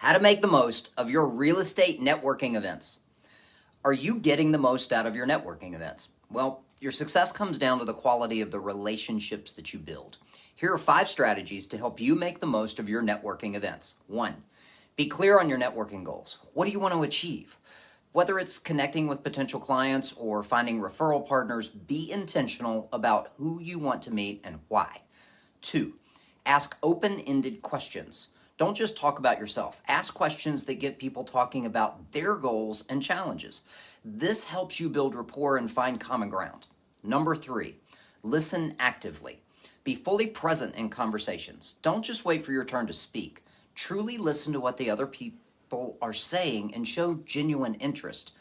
How to make the most of your real estate networking events. Are you getting the most out of your networking events? Well, your success comes down to the quality of the relationships that you build. Here are 5 strategies to help you make the most of your networking events. 1. Be clear on your networking goals. What do you want to achieve? Whether it's connecting with potential clients or finding referral partners, be intentional about who you want to meet and why. 2. Ask open-ended questions. Don't just talk about yourself. Ask questions that get people talking about their goals and challenges. This helps you build rapport and find common ground. Number 3, listen actively. Be fully present in conversations. Don't just wait for your turn to speak. Truly listen to what the other people are saying and show genuine interest.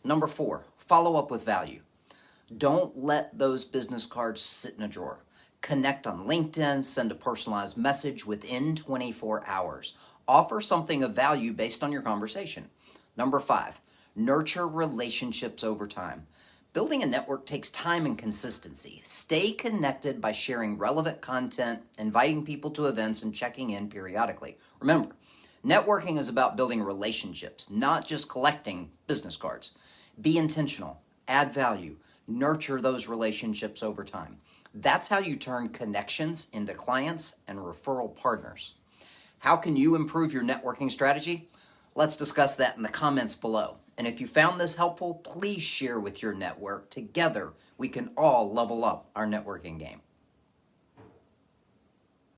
Number 4, follow up with value. Don't let those business cards sit in a drawer. Connect on LinkedIn, send a personalized message within 24 hours. Offer something of value based on your conversation. Number 5, nurture relationships over time. Building a network takes time and consistency. Stay connected by sharing relevant content, inviting people to events, and checking in periodically. Remember, networking is about building relationships, not just collecting business cards. Be intentional, add value, nurture those relationships over time. That's how you turn connections into clients and referral partners. How can you improve your networking strategy? Let's discuss that in the comments below. And if you found this helpful, please share with your network. Together, we can all level up our networking game.